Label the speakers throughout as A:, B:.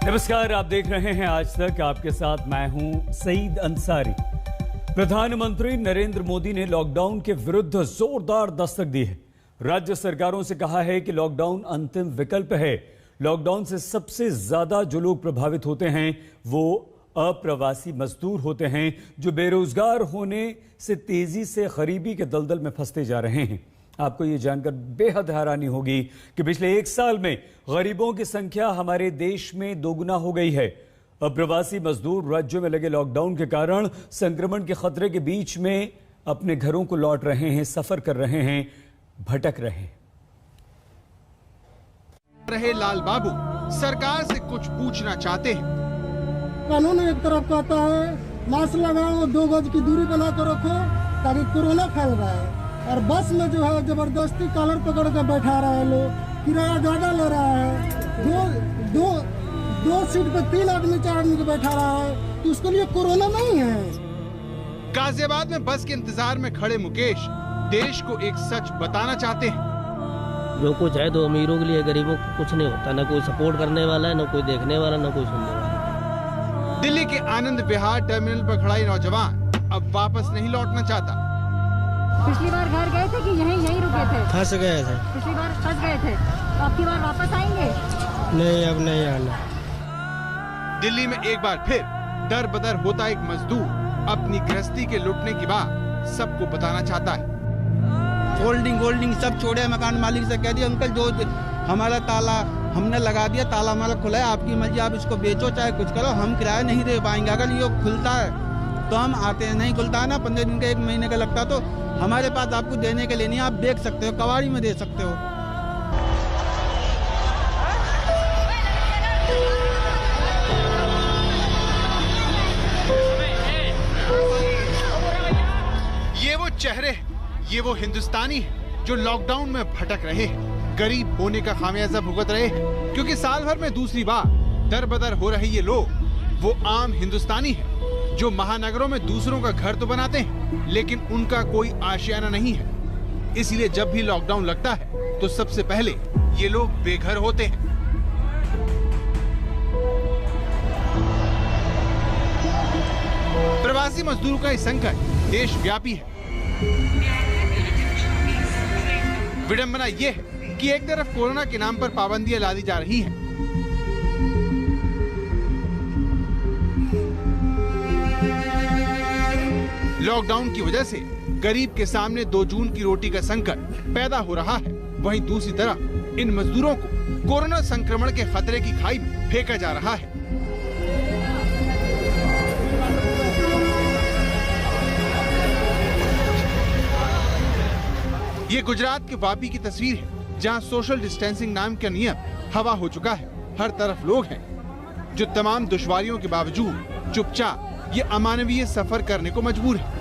A: नमस्कार, आप देख रहे हैं आज तक। आपके साथ मैं हूं सईद अंसारी। प्रधानमंत्री नरेंद्र मोदी ने लॉकडाउन के विरुद्ध जोरदार दस्तक दी है। राज्य सरकारों से कहा है कि लॉकडाउन अंतिम विकल्प है। लॉकडाउन से सबसे ज्यादा जो लोग प्रभावित होते हैं वो अप्रवासी मजदूर होते हैं, जो बेरोजगार होने से तेजी से गरीबी के दलदल में फंसते जा रहे हैं। आपको ये जानकर बेहद हैरानी होगी कि पिछले एक साल में गरीबों की संख्या हमारे देश में दोगुना हो गई है। अप्रवासी मजदूर राज्यों में लगे लॉकडाउन के कारण संक्रमण के खतरे के बीच में अपने घरों को लौट रहे हैं, सफर कर रहे हैं, भटक रहे हैं।
B: लाल बाबू सरकार से कुछ पूछना चाहते हैं।
C: कानून एक तरफ कहता है मास्क लगाओ, 2 गज की दूरी बनाकर रखो ताकि कोरोना फैल रहा है, और बस में जो है जबरदस्ती कॉलर पकड़ कर बैठा रहा है, लोग किराया ज्यादा ले रहा है, दो सीट पे 3 आदमी 4 आदमी को बैठा रहा है, तो उसके लिए कोरोना नहीं है।
B: गाजियाबाद में बस के इंतजार में खड़े मुकेश देश को एक सच बताना चाहते हैं।
D: जो कुछ है तो अमीरों के लिए, गरीबों को कुछ नहीं होता। न कोई सपोर्ट करने वाला है, न कोई देखने वाला, न कोई सुनने वाला।
B: दिल्ली के आनंद विहार टर्मिनल पर खड़ा नौजवान अब वापस नहीं लौटना चाहता।
E: पिछली बार घर गए थे कि यहीं रुके थे?
D: फंस गए थे।
E: पिछली बार फंस गए थे, तो अब की बार वापस आएंगे?
D: नहीं, अब नहीं आना।
B: दिल्ली में एक बार फिर दर बदर होता एक मजदूर अपनी गृहस्थी के लुटने की बात सबको बताना चाहता है।
F: फोल्डिंग सब छोड़े, मकान मालिक से कह दिया अंकल जो हमारा ताला हमने लगा दिया, ताला हमारा खुला है, आपकी मर्जी, आप इसको बेचो चाहे कुछ करो, हम किराया नहीं दे पाएंगे। अगर ये खुलता है तो हम आते हैं, नहीं खुलता है ना 15 दिन का 1 महीने का लगता, तो हमारे पास आपको देने के लिए नहीं, आप देख सकते हो, कवाड़ी में दे सकते हो।
B: ये वो चेहरे, ये वो हिंदुस्तानी है जो लॉकडाउन में भटक रहे हैं, गरीब होने का खामियाजा भुगत रहे हैं, क्योंकि साल भर में दूसरी बार दर बदर हो रहे ये लोग वो आम हिंदुस्तानी है जो महानगरों में दूसरों का घर तो बनाते हैं, लेकिन उनका कोई आशियाना नहीं है। इसलिए जब भी लॉकडाउन लगता है तो सबसे पहले ये लोग बेघर होते हैं। प्रवासी मजदूरों का ये संकट देशव्यापी है। विडंबना ये है कि एक तरफ कोरोना के नाम पर पाबंदियां ला दी जा रही हैं, लॉकडाउन की वजह से गरीब के सामने 2 जून की रोटी का संकट पैदा हो रहा है, वहीं दूसरी तरफ इन मजदूरों को कोरोना संक्रमण के खतरे की खाई में फेंका जा रहा है। ये गुजरात के वापी की तस्वीर है, जहां सोशल डिस्टेंसिंग नाम का नियम हवा हो चुका है। हर तरफ लोग हैं जो तमाम दुश्वारियों के बावजूद चुपचाप ये अमानवीय सफर करने को मजबूर है।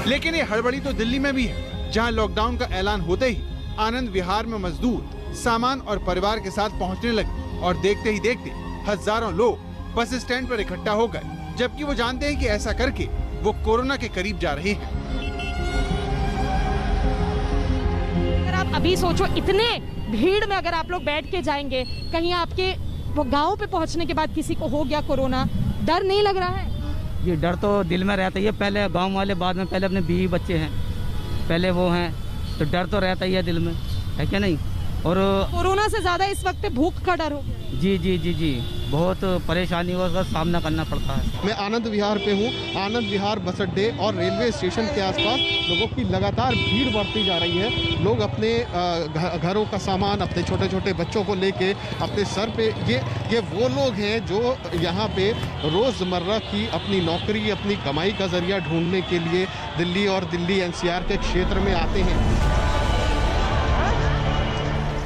B: लेकिन ये हड़बड़ी तो दिल्ली में भी है, जहां लॉकडाउन का ऐलान होते ही आनंद विहार में मजदूर सामान और परिवार के साथ पहुंचने लगे, और देखते ही देखते हजारों लोग बस स्टैंड पर इकट्ठा हो गए, जबकि वो जानते हैं कि ऐसा करके वो कोरोना के करीब जा रहे हैं।
G: अगर आप अभी सोचो, इतने भीड़ में अगर आप लोग बैठ के जाएंगे, कहीं आपके वो गांव पे पहुंचने के बाद किसी को हो गया कोरोना, डर नहीं लग रहा है?
D: ये डर तो दिल में रहता ही है। पहले गांव वाले, बाद में पहले अपने बीवी बच्चे हैं, पहले वो हैं, तो डर तो रहता ही है दिल में, है क्या नहीं? और
G: कोरोना से ज्यादा इस वक्त भूख का डर हो गया।
D: जी, बहुत परेशानी का सामना करना पड़ता है।
H: मैं आनंद विहार पे हूँ। आनंद विहार बस अड्डे और रेलवे स्टेशन के आसपास लोगों की लगातार भीड़ बढ़ती जा रही है। लोग अपने घरों का सामान, अपने छोटे छोटे बच्चों को लेके अपने सर पे, ये वो लोग हैं जो यहाँ पे रोज़मर्रा की अपनी नौकरी, अपनी कमाई का जरिया ढूंढने के लिए दिल्ली और दिल्ली NCR के क्षेत्र में आते हैं।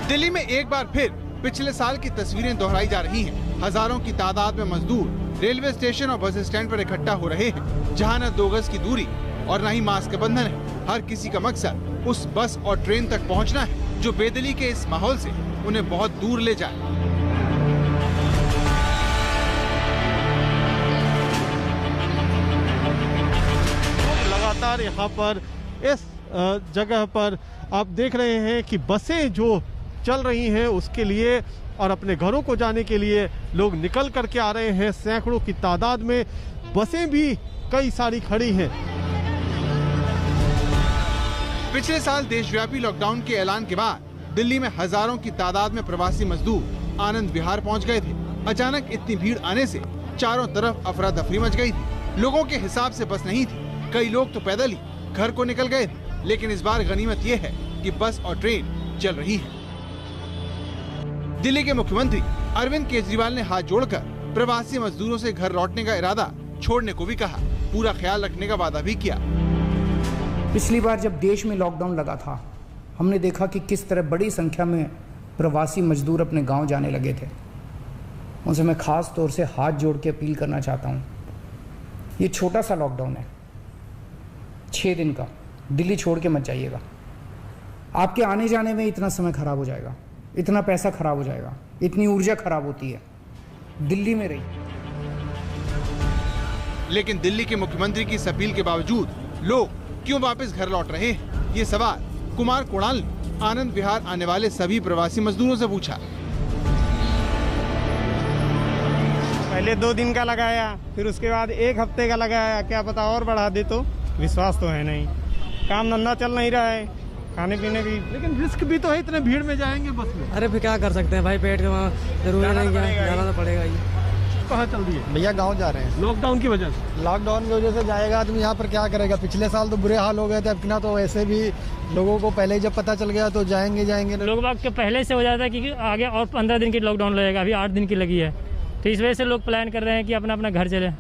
B: दिल्ली में एक बार फिर पिछले साल की तस्वीरें दोहराई जा रही हैं। हजारों की तादाद में मजदूर रेलवे स्टेशन और बस स्टैंड पर इकट्ठा हो रहे हैं, जहां न 2 गज की दूरी और न ही मास्क का बंधन है। हर किसी का मकसद उस बस और ट्रेन तक पहुंचना है जो बेदिली के इस माहौल से उन्हें बहुत दूर ले जाए।
I: लगातार यहाँ पर इस जगह पर
H: आप देख रहे हैं कि बसें जो चल रही हैं उसके लिए और अपने घरों को जाने के लिए लोग निकल करके आ रहे हैं। सैकड़ों की तादाद में बसें भी कई सारी खड़ी हैं।
B: पिछले साल देशव्यापी लॉकडाउन के ऐलान के बाद दिल्ली में हजारों की तादाद में प्रवासी मजदूर आनंद विहार पहुंच गए थे। अचानक इतनी भीड़ आने से चारों तरफ अफरा तफरी मच गई थी। लोगों के हिसाब से बस नहीं थी, कई लोग तो पैदल ही घर को निकल गए थे। लेकिन इस बार गनीमत ये है कि बस और ट्रेन चल रही है। दिल्ली के मुख्यमंत्री अरविंद केजरीवाल ने हाथ जोड़कर प्रवासी मजदूरों से घर लौटने का इरादा छोड़ने को भी कहा, पूरा ख्याल रखने का वादा भी किया।
I: पिछली बार जब देश में लॉकडाउन लगा था, हमने देखा कि किस तरह बड़ी संख्या में प्रवासी मजदूर अपने गांव जाने लगे थे। उनसे मैं खास तौर से हाथ जोड़ के अपील करना चाहता हूं, ये छोटा सा लॉकडाउन है, 6 दिन का, दिल्ली छोड़ के मत जाइएगा। आपके आने जाने में इतना समय खराब हो जाएगा, इतना पैसा खराब हो जाएगा, इतनी ऊर्जा खराब होती है, दिल्ली में रही।
B: लेकिन दिल्ली के मुख्यमंत्री की इस अपील के बावजूद लोग क्यों वापस घर लौट रहे हैं, ये सवाल कुमार कुणाल ने आनंद विहार आने वाले सभी प्रवासी मजदूरों से पूछा।
J: पहले 2 दिन का लगाया, फिर उसके बाद 1 हफ्ते का लगाया, क्या पता और बढ़ा दे तो, विश्वास तो है नहीं। काम धंधा चल नहीं रहा है, खाने पीने की,
H: लेकिन रिस्क भी तो है, इतने भीड़ में जाएंगे बस में।
K: अरे फिर क्या कर सकते हैं भाई, पेट का जरूरी नहीं, जाना तो पड़ेगा ही।
H: कहाँ चल रही है
L: भैया? गांव जा रहे हैं
H: लॉकडाउन की वजह से।
L: लॉकडाउन की वजह से जाएगा आदमी यहाँ पर, क्या करेगा? पिछले साल तो बुरे हाल हो गए थे, अब ना तो वैसे भी लोगों को पहले जब पता चल गया तो जाएंगे।
M: लोग बाग के पहले से हो जाता है कि आगे और 15 दिन की लॉकडाउन लगेगा, अभी 8 दिन की लगी है, तो इस वजह से लोग प्लान कर रहे हैं कि अपना अपना घर चले।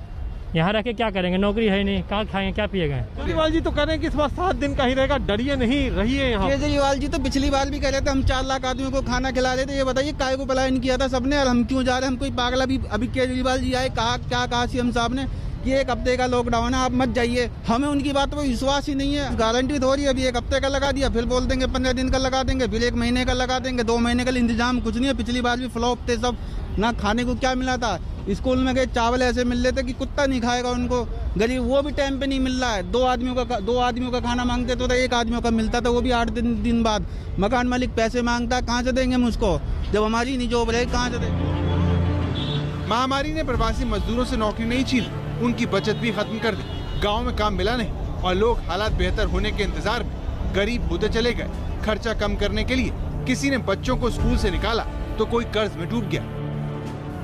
M: यहाँ रह के क्या करेंगे, नौकरी है नहीं, कहाँ खाएंगे, क्या पिएगा।
H: केजरीवाल जी तो कह रहे हैं कि इस बार 7 दिन का ही रहेगा, डरिए नहीं, रहिए यहाँ।
F: केजरीवाल जी तो पिछली बार भी कह रहे थे हम 4 लाख आदमियों को खाना खिला रहे थे। ये बताइए काय को प्लान किया था सबने, और हम क्यों जा रहे हैं? हम कोई पागल? अभी केजरीवाल जी आए, कहा सीएम साहब ने कि 1 हफ्ते का लॉकडाउन है, आप मत जाइए। हमें उनकी बात पर विश्वास ही नहीं है। गारंटी थोड़ी, अभी 1 हफ्ते का लगा दिया, फिर बोल देंगे 15 दिन का लगा देंगे, फिर 1 महीने का लगा देंगे, 2 महीने का इंतजाम कुछ नहीं है। पिछली बार भी फ्लॉप थे सब, ना खाने को क्या मिला था। स्कूल में गए चावल ऐसे मिल रहे थे कि कुत्ता नहीं खाएगा उनको। गरीब वो भी टाइम पे नहीं मिल रहा है। 2 आदमियों का खाना मांगते तो 1 आदमियों का मिलता था, वो भी 8 दिन बाद। मकान मालिक पैसे मांगता, कहाँ से देंगे मुझको जब हमारी नहीं जॉब रहे, कहाँ से देंगे?
B: महामारी ने प्रवासी मजदूरों से नौकरी नहीं छीनी, उनकी बचत भी खत्म कर दी। गाँव में काम मिला नहीं और लोग हालात बेहतर होने के इंतजार में गरीब होते चले गए। खर्चा कम करने के लिए किसी ने बच्चों को स्कूल से निकाला तो कोई कर्ज में डूब गया।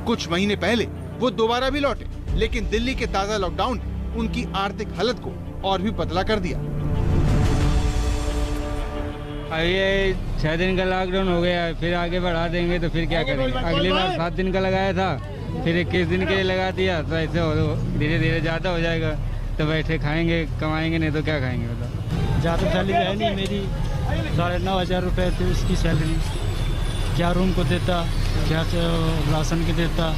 B: कुछ महीने पहले वो दोबारा भी लौटे, लेकिन दिल्ली के ताजा लॉकडाउन ने उनकी आर्थिक हालत को और भी पतला कर दिया।
N: ये 6 दिन का लॉकडाउन हो गया, फिर आगे बढ़ा देंगे तो फिर क्या करेंगे? अगली बार 7 दिन का लगाया था, फिर 21 दिन के लिए लगा दिया, तो ऐसे धीरे धीरे ज़्यादा हो जाएगा। तो बैठे खाएंगे, कमाएंगे नहीं तो क्या खाएंगे? बताओ।
K: ज़्यादा सैलरी है नहीं मेरी, 9,500 रुपये थी उसकी सैलरी। क्या रूम को देता, क्या राशन के देता,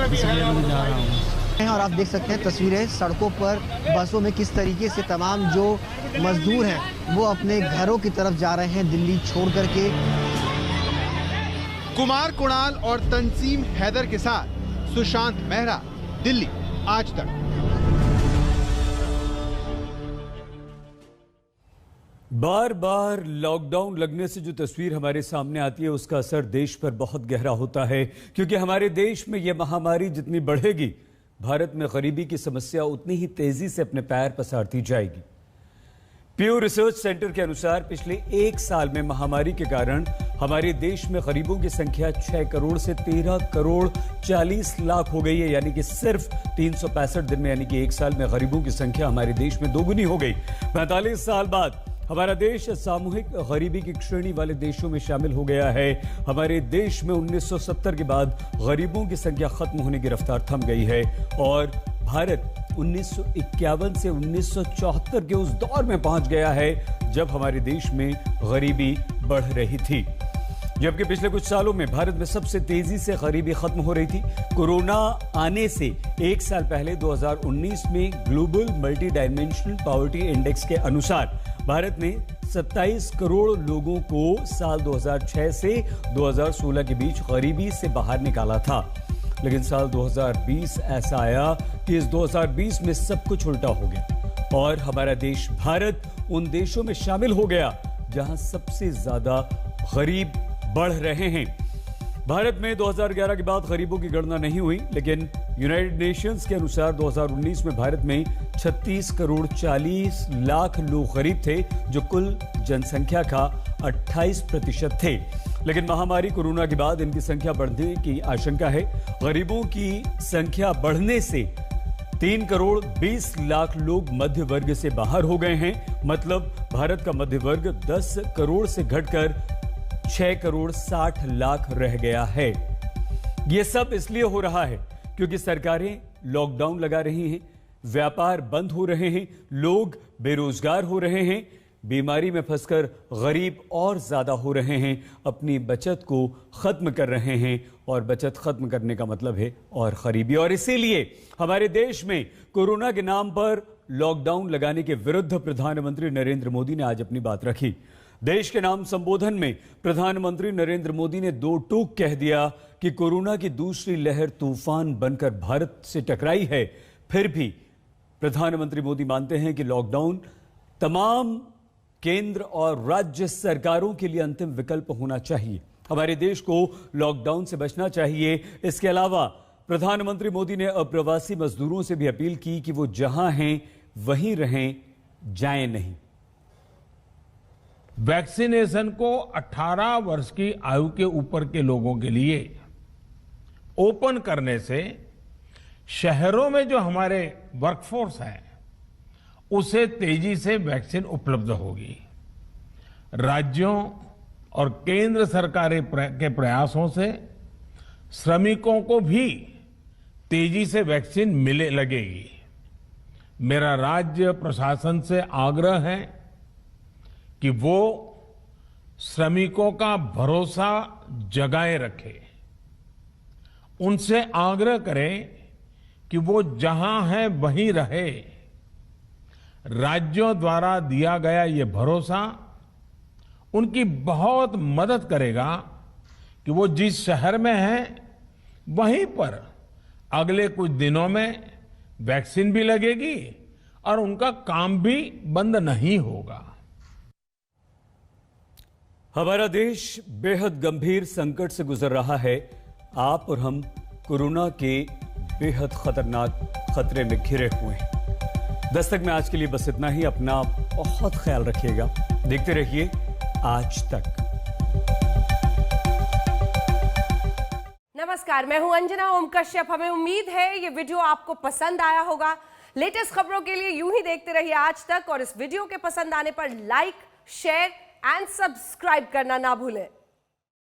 K: इसलिए मैं जा रहा हूँ।
L: और आप देख सकते हैं तस्वीरें सड़कों पर, बसों में किस तरीके से तमाम जो मजदूर हैं वो अपने घरों की तरफ जा रहे हैं दिल्ली छोड़ करके।
B: कुमार कुणाल और तंसीम हैदर के साथ सुशांत मेहरा, दिल्ली आज तक।
A: बार बार लॉकडाउन लगने से जो तस्वीर हमारे सामने आती है उसका असर देश पर बहुत गहरा होता है, क्योंकि हमारे देश में यह महामारी जितनी बढ़ेगी, भारत में गरीबी की समस्या उतनी ही तेजी से अपने पैर पसारती जाएगी। प्यू रिसर्च सेंटर के अनुसार पिछले 1 साल में महामारी के कारण हमारे देश में गरीबों की संख्या 6 करोड़ से 13 करोड़ 40 लाख हो गई है। यानी कि सिर्फ 365 दिन में, यानी कि 1 साल में गरीबों की संख्या हमारे देश में दोगुनी हो गई। 45 साल बाद हमारा देश सामूहिक गरीबी की श्रेणी वाले देशों में शामिल हो गया है। हमारे देश में 1970 के बाद गरीबों की संख्या खत्म होने की रफ्तार थम गई है और भारत 1951 से 1974 के उस दौर में पहुंच गया है जब हमारे देश में गरीबी बढ़ रही थी। जबकि पिछले कुछ सालों में भारत में सबसे तेजी से गरीबी खत्म हो रही थी। कोरोना आने से 1 साल पहले 2019 में global multi dimensional poverty index के अनुसार भारत ने 27 करोड़ लोगों को साल 2006 से 2016 के बीच गरीबी से बाहर निकाला था। लेकिन साल 2020 ऐसा आया कि इस 2020 में सब कुछ उल्टा हो गया और हमारा देश भारत उन देशों में शामिल हो गया जहां सबसे ज्यादा गरीब बढ़ रहे हैं। भारत में 2011 के बाद गरीबों की गणना नहीं हुई, लेकिन यूनाइटेड नेशंस के अनुसार 2019 में भारत में 36 करोड़ 40 लाख लोग गरीब थे, जो कुल जनसंख्या का 28% थे। लेकिन महामारी कोरोना के बाद इनकी संख्या बढ़ने की आशंका है। गरीबों की संख्या बढ़ने से 3 करोड़ 20 लाख लोग मध्य वर्ग से बाहर हो गए हैं। मतलब भारत का मध्य वर्ग 10 करोड़ से घटकर 6 करोड़ 60 लाख रह गया है। यह सब इसलिए हो रहा है क्योंकि सरकारें लॉकडाउन लगा रही हैं, व्यापार बंद हो रहे हैं, लोग बेरोजगार हो रहे हैं, बीमारी में फंसकर गरीब और ज्यादा हो रहे हैं, अपनी बचत को खत्म कर रहे हैं, और बचत खत्म करने का मतलब है और गरीबी। और इसीलिए हमारे देश में कोरोना के नाम पर लॉकडाउन लगाने के विरुद्ध प्रधानमंत्री नरेंद्र मोदी ने आज अपनी बात रखी। देश के नाम संबोधन में प्रधानमंत्री नरेंद्र मोदी ने दो टूक कह दिया कि कोरोना की दूसरी लहर तूफान बनकर भारत से टकराई है। फिर भी प्रधानमंत्री मोदी मानते हैं कि लॉकडाउन तमाम केंद्र और राज्य सरकारों के लिए अंतिम विकल्प होना चाहिए। हमारे देश को लॉकडाउन से बचना चाहिए। इसके अलावा प्रधानमंत्री मोदी ने अप्रवासी मजदूरों से भी अपील की कि वो जहां हैं वहीं रहें, जाएं नहीं।
O: वैक्सीनेशन को 18 वर्ष की आयु के ऊपर के लोगों के लिए ओपन करने से शहरों में जो हमारे वर्कफोर्स है उसे तेजी से वैक्सीन उपलब्ध होगी। राज्यों और केंद्र सरकार के प्रयासों से श्रमिकों को भी तेजी से वैक्सीन मिले लगेगी। मेरा राज्य प्रशासन से आग्रह है कि वो श्रमिकों का भरोसा जगाए रखे। उनसे आग्रह करें कि वो जहां है वहीं रहे। राज्यों द्वारा दिया गया ये भरोसा उनकी बहुत मदद करेगा कि वो जिस शहर में हैं वहीं पर अगले कुछ दिनों में वैक्सीन भी लगेगी और उनका काम भी बंद नहीं होगा।
A: हमारा देश बेहद गंभीर संकट से गुजर रहा है। आप और हम कोरोना के बेहद खतरनाक खतरे में घिरे हुए हैं। दस्तक में आज के लिए बस इतना ही। अपना बहुत ख्याल रखिएगा। देखते रहिए आज तक।
P: नमस्कार, मैं हूं अंजना ओम कश्यप। हमें उम्मीद है ये वीडियो आपको पसंद आया होगा। लेटेस्ट खबरों के लिए यूं ही देखते रहिए आज तक, और इस वीडियो के पसंद आने पर लाइक, शेयर एंड सब्सक्राइब करना ना भूलें।